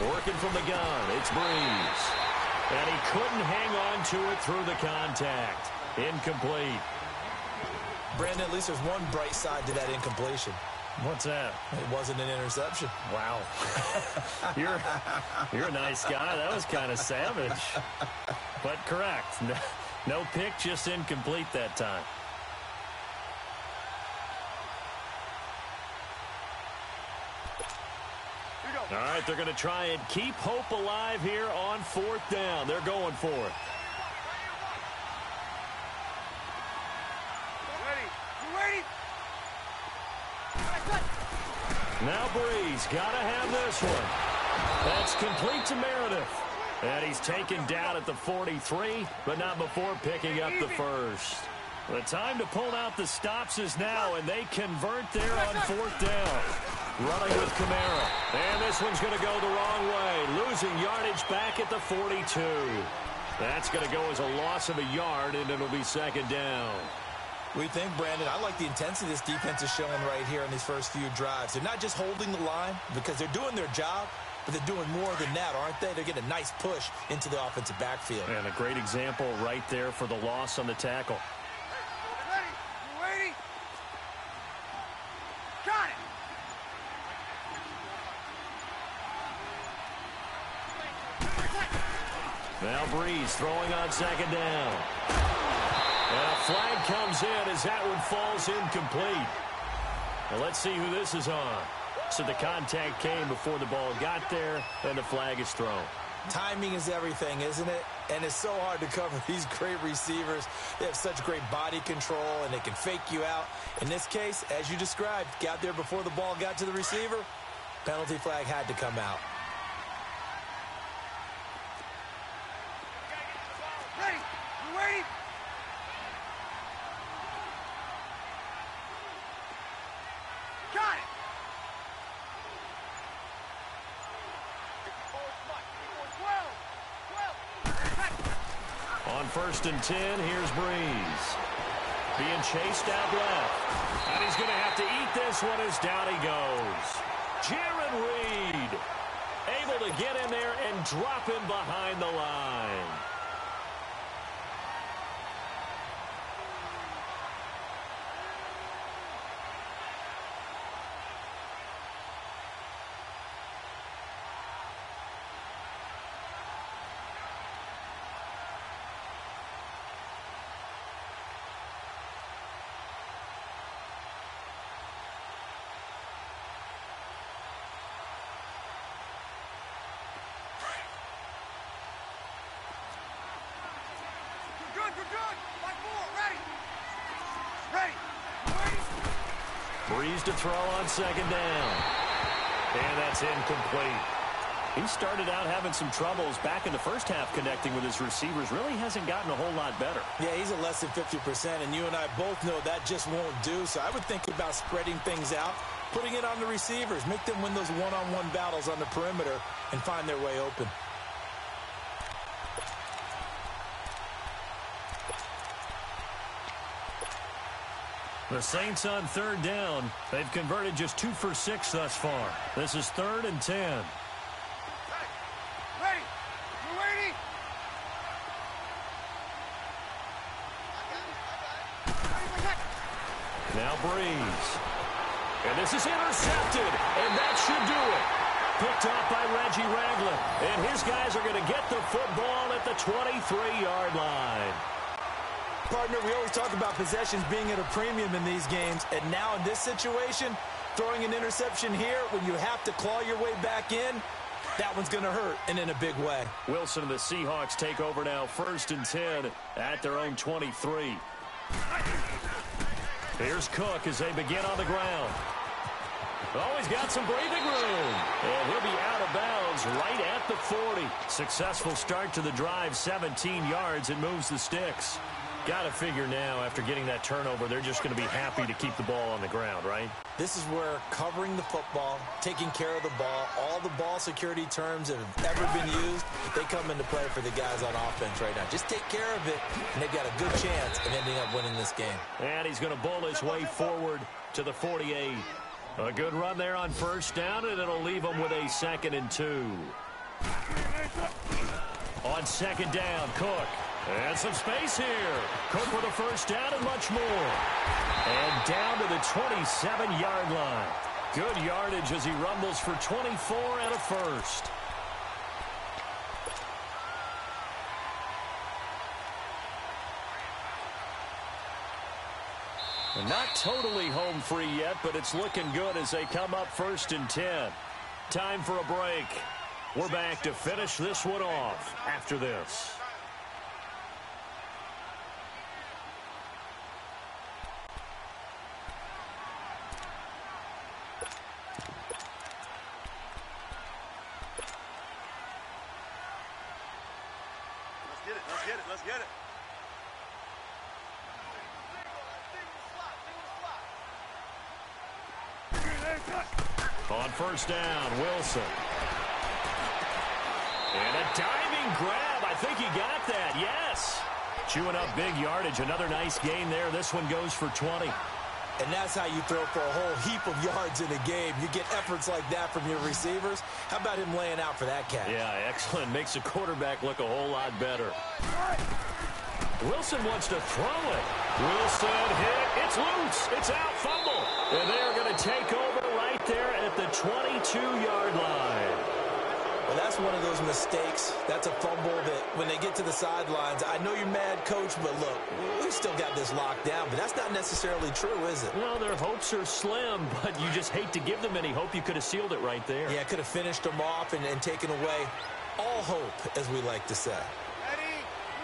Working from the gun, it's Breeze. And he couldn't hang on to it through the contact. Incomplete. Brandon, at least there's one bright side to that incompletion. What's that? It wasn't an interception. Wow. You're a nice guy. That was kind of savage. But correct. No pick, just incomplete that time. All right, they're going to try and keep hope alive here on 4th down. They're going for it. Ready? You ready? Now Breeze, gotta have this one. That's complete to Meredith. And he's taken down at the 43, but not before picking up the first. The time to pull out the stops is now, and they convert there on 4th down. Running with Kamara. And this one's going to go the wrong way. Losing yardage back at the 42. That's going to go as a loss of a yard, and it'll be 2nd down. We think, Brandon, I like the intensity this defense is showing right here in these first few drives. They're not just holding the line because they're doing their job, but they're doing more than that, aren't they? They're getting a nice push into the offensive backfield. And a great example right there for the loss on the tackle. Ready? You waiting? Got it! Now Breeze throwing on 2nd down. And a flag comes in as that one falls incomplete. Well, let's see who this is on. So the contact came before the ball got there, and the flag is thrown. Timing is everything, isn't it? And it's so hard to cover these great receivers. They have such great body control, and they can fake you out. In this case, as you described, got there before the ball got to the receiver. Penalty flag had to come out. Ready? You waiting? Got it! On 1st and 10, here's Breeze. Being chased out left. And he's going to have to eat this one as down he goes. Jaron Reed able to get in there and drop him behind the line. Good, good. Like more. Ready? Ready. Waiting. Breeze to throw on 2nd down. And that's incomplete. He started out having some troubles back in the first half connecting with his receivers. Really hasn't gotten a whole lot better. Yeah, he's at less than 50%, and you and I both know that just won't do. So I would think about spreading things out, putting it on the receivers, make them win those one-on-one battles on the perimeter and find their way open. The Saints on 3rd down. They've converted just 2 for 6 thus far. This is 3rd and 10. Ready? You waiting? Now Breeze. And this is intercepted. And that should do it. Picked off by Reggie Ragland. And his guys are going to get the football at the 23-yard line. Partner, we always talk about possessions being at a premium in these games, and now in this situation, throwing an interception here when you have to claw your way back in, that one's going to hurt, and in a big way. Wilson and the Seahawks take over now 1st and 10 at their own 23. Here's Cook as they begin on the ground. Oh, he's got some breathing room. And he'll be out of bounds right at the 40. Successful start to the drive, 17 yards, and moves the sticks. Got to figure now, after getting that turnover, they're just going to be happy to keep the ball on the ground, right? This is where covering the football, taking care of the ball, all the ball security terms that have ever been used, they come into play for the guys on offense right now. Just take care of it, and they've got a good chance of ending up winning this game. And he's going to bowl his way forward to the 48. A good run there on 1st down, and it'll leave him with a 2nd and 2. On 2nd down, Cook. And some space here. Cook with a 1st down and much more. And down to the 27-yard line. Good yardage as he rumbles for 24 and a 1st. Not totally home free yet, but it's looking good as they come up 1st and 10. Time for a break. We're back to finish this one off after this. Let's get it. On first down, Wilson. And a diving grab. I think he got that. Yes. Chewing up big yardage. Another nice gain there. This one goes for 20. And that's how you throw for a whole heap of yards in a game. You get efforts like that from your receivers. How about him laying out for that catch? Yeah, excellent. Makes the quarterback look a whole lot better. Wilson wants to throw it. Wilson hit. It's loose. It's out. Fumble. And they're going to take over right there at the 22-yard line. Well, that's one of those mistakes. That's a fumble that when they get to the sidelines, I know you're mad, Coach, but look, we still got this locked down. But that's not necessarily true, is it? Well, their hopes are slim, but you just hate to give them any hope. You could have sealed it right there. Yeah, could have finished them off and taken away all hope, as we like to say. Ready?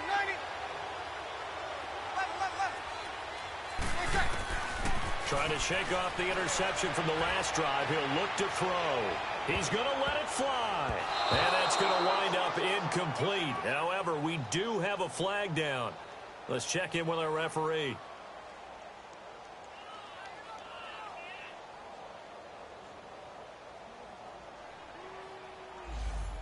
United. Left. Trying to shake off the interception from the last drive. He'll look to throw. He's going to let it fly. And that's going to wind up incomplete. However, we do have a flag down. Let's check in with our referee.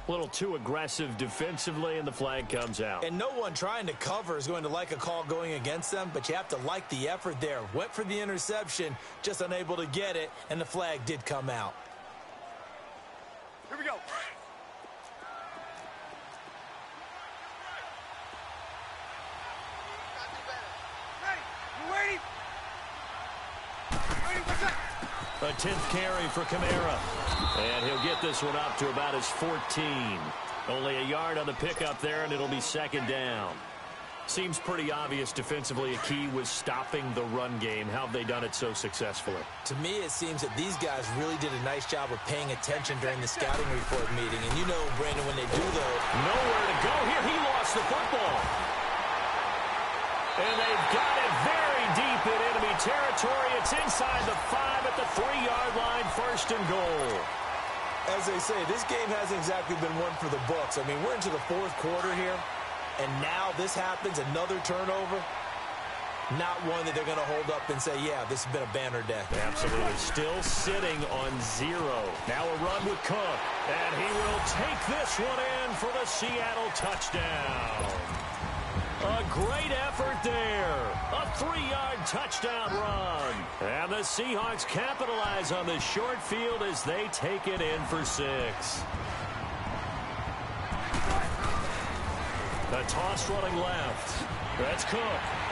A little too aggressive defensively, and the flag comes out. And no one trying to cover is going to like a call going against them, but you have to like the effort there. Went for the interception, just unable to get it, and the flag did come out. Here we go. Ready? You ready? Ready? What's that? A 10th carry for Kamara. And he'll get this one up to about his 14. Only a yard on the pickup there, and it'll be second down. Seems pretty obvious defensively a key was stopping the run game. How have they done it so successfully? To me, it seems that these guys really did a nice job of paying attention during the scouting report meeting. And you know, Brandon, when they do, though, nowhere to go here. He lost the football. And they've got it very deep in enemy territory. It's inside the 5 at the 3-yard line, first and goal. As they say, this game hasn't exactly been one for the books. I mean, we're into the fourth quarter here. And now this happens, another turnover. Not one that they're going to hold up and say, yeah, this has been a banner day. Absolutely. Still sitting on 0. Now a run with Cook. And he will take this one in for the Seattle touchdown. A great effort there. A 3-yard touchdown run. And the Seahawks capitalize on the short field as they take it in for 6. The toss running left. That's Cook.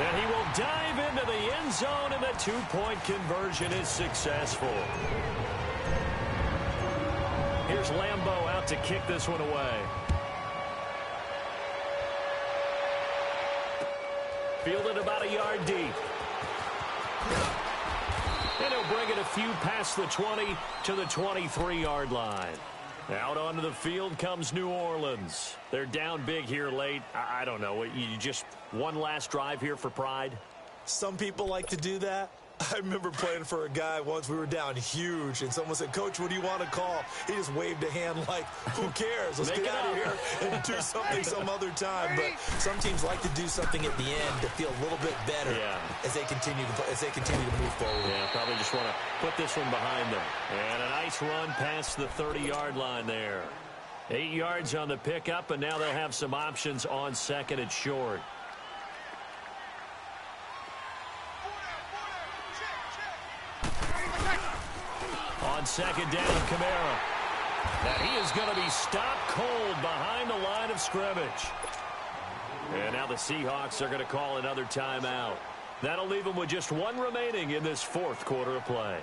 And he will dive into the end zone, and the 2-point conversion is successful. Here's Lambeau out to kick this one away. Fielded about a yard deep. And he'll bring it a few past the 20 to the 23-yard line. Out onto the field comes New Orleans. They're down big here late. I don't know. You just one last drive here for pride? Some people like to do that. I remember playing for a guy once. We were down huge, and someone said, Coach, what do you want to call? He just waved a hand like, who cares? Let's get out of here and do something some other time. But some teams like to do something at the end to feel a little bit better as they continue to move forward. Yeah, probably just want to put this one behind them. And a nice run past the 30-yard line there. 8 yards on the pickup, and now they'll have some options on second and short. On second down, Kamara. Now he is going to be stopped cold behind the line of scrimmage. And now the Seahawks are going to call another timeout. That'll leave them with just one remaining in this fourth quarter of play.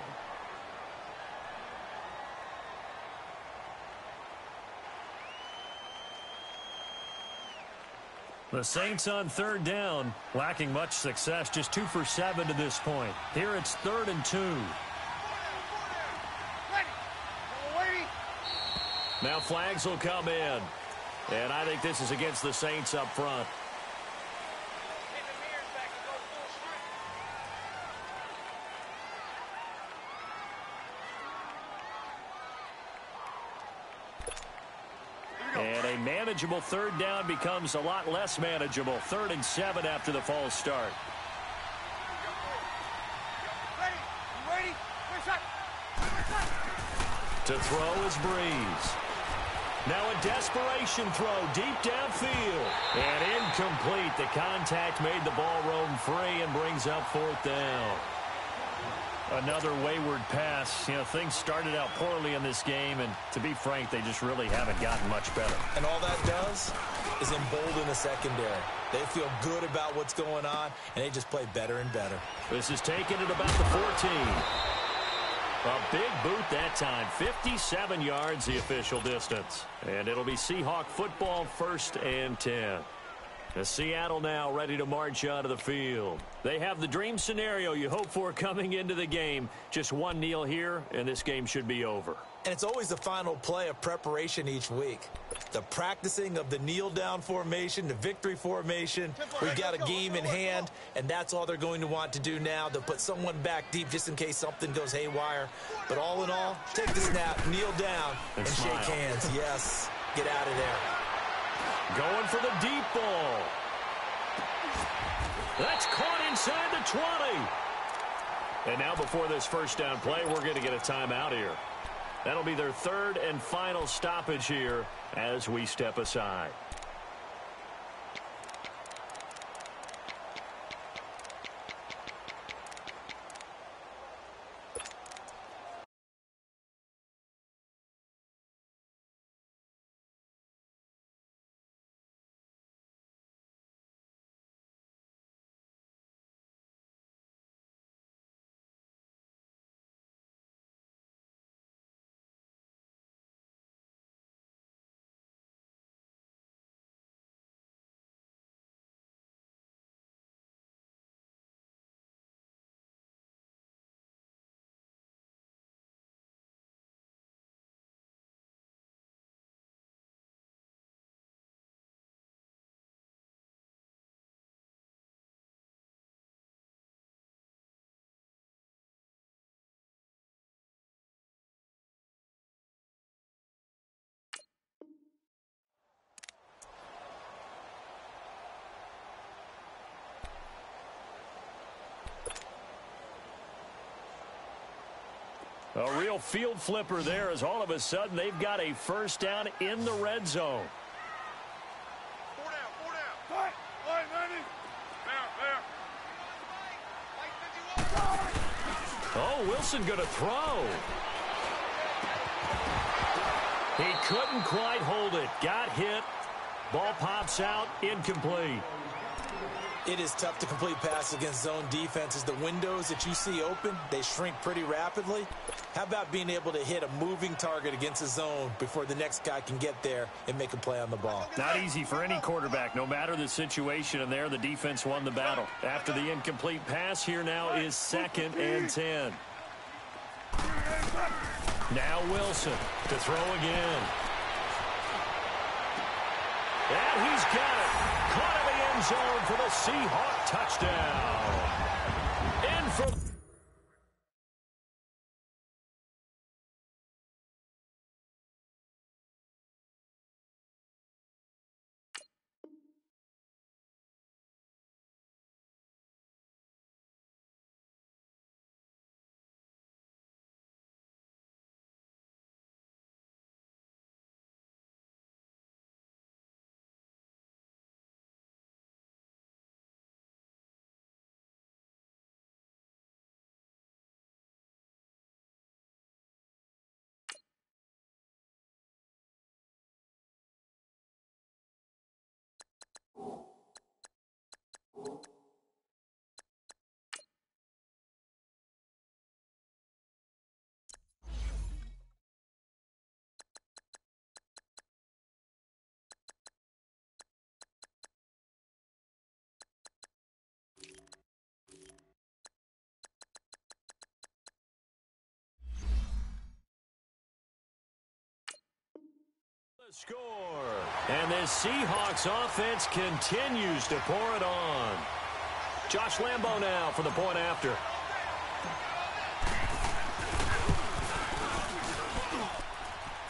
The Saints on third down, lacking much success, just 2 for 7 to this point. Here it's 3rd and 2. Now flags will come in. And I think this is against the Saints up front. And a man manageable third down becomes a lot less manageable. 3rd and 7 after the false start. Ready? To throw is Breeze. Now a desperation throw deep downfield. And incomplete. The contact made the ball roam free and brings up 4th down. Another wayward pass. You know, things started out poorly in this game, and to be frank, they just really haven't gotten much better. And all that does is embolden the secondary. They feel good about what's going on, and they just play better and better. This is taken at about the 14. A big boot that time. 57 yards the official distance. And it'll be Seahawk football, 1st and 10. The Seattle now ready to march out of the field. They have the dream scenario you hope for coming into the game. Just one kneel here, and this game should be over. And it's always the final play of preparation each week. The practicing of the kneel-down formation, the victory formation. We've got a game in hand, and that's all they're going to want to do now. They'll put someone back deep just in case something goes haywire. But all in all, take the snap, kneel down, and shake hands. Yes, get out of there. Going for the deep ball. That's caught inside the 20. And now before this first down play, we're going to get a timeout here. That'll be their 3rd and final stoppage here as we step aside. A real field flipper there as all of a sudden they've got a first down in the red zone. 4 down. Line, Manny. There. Oh, Wilson going to throw. He couldn't quite hold it. Got hit. Ball pops out. Incomplete. It is tough to complete passes against zone defenses. The windows that you see open, they shrink pretty rapidly. How about being able to hit a moving target against a zone before the next guy can get there and make a play on the ball? Not easy for any quarterback, no matter the situation. And there, the defense won the battle. After the incomplete pass, here now is 2nd and 10. Now Wilson to throw again. And he's got it. Caught in the end zone for the Seahawk touchdown. In for... Score. And this Seahawks offense continues to pour it on. Josh Lambo now for the point after.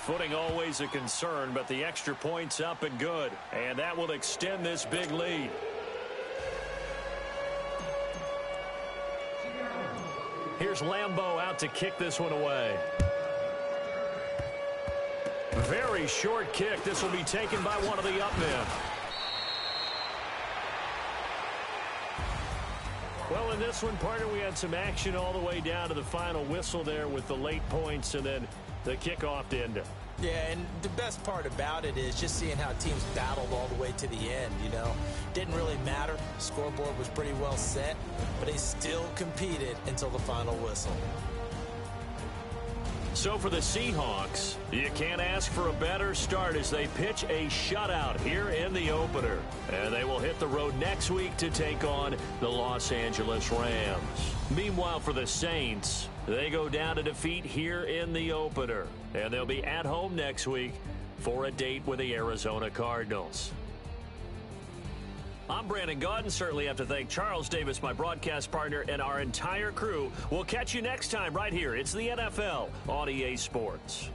Footing always a concern, but the extra point's up and good. And that will extend this big lead. Here's Lambeau out to kick this one away. Very short kick. This will be taken by one of the up men. Well, in this one, partner, we had some action all the way down to the final whistle there with the late points and then the kickoff to end it. Yeah, and the best part about it is just seeing how teams battled all the way to the end, you know. Didn't really matter. Scoreboard was pretty well set, but they still competed until the final whistle. So for the Seahawks, you can't ask for a better start as they pitch a shutout here in the opener. And they will hit the road next week to take on the Los Angeles Rams. Meanwhile, for the Saints, they go down to defeat here in the opener. And they'll be at home next week for a date with the Arizona Cardinals. I'm Brandon Gaudin. Certainly have to thank Charles Davis, my broadcast partner, and our entire crew. We'll catch you next time right here. It's the NFL on EA Sports.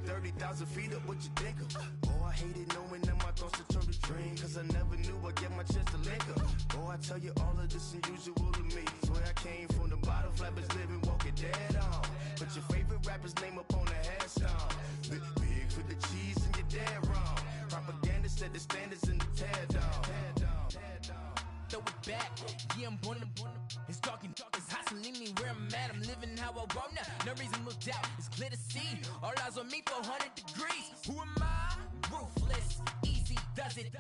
30,000 feet up, what you think of? Oh, I hated knowing that my thoughts would turn to dream, cause I never knew I'd get my chance to link up. Oh, I tell you all of this unusual to me. Swear I came from the bottom, flappers living, walking dead on. Put your favorite rapper's name up on the headstone. Big for the cheese and you're dead wrong. Propaganda set the standards in the tear down. Throw it back, yeah, I'm born to. It's talking, it's hot, so leave me where I'm at. I'm living how I want now. No reason to doubt, it's clear to see. All eyes on me, 400 degrees. Who am I? Ruthless, easy, does it.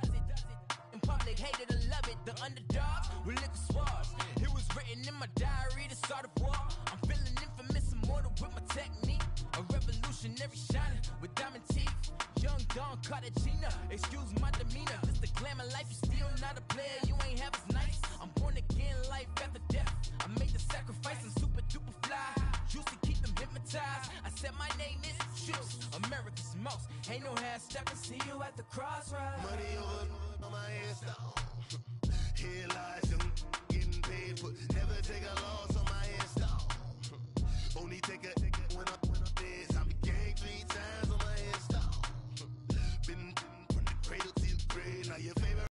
In public, hated and love it. The underdogs with liquor swabs. It was written in my diary to start a war. I'm feeling infamous, immortal with my technique. A revolutionary shining with diamond teeth. Young Don Cartagena, excuse my demeanor. This the glamour life, you still not a player. You ain't half as nice. I'm born again, life after death. I made the sacrifice and super duper fly. Used to keep them hypnotized. I said my name is Juice, America's most. Ain't no half stepping. See you at the crossroads. Money over on my headstone. Here lies them getting paid, but never take a loss.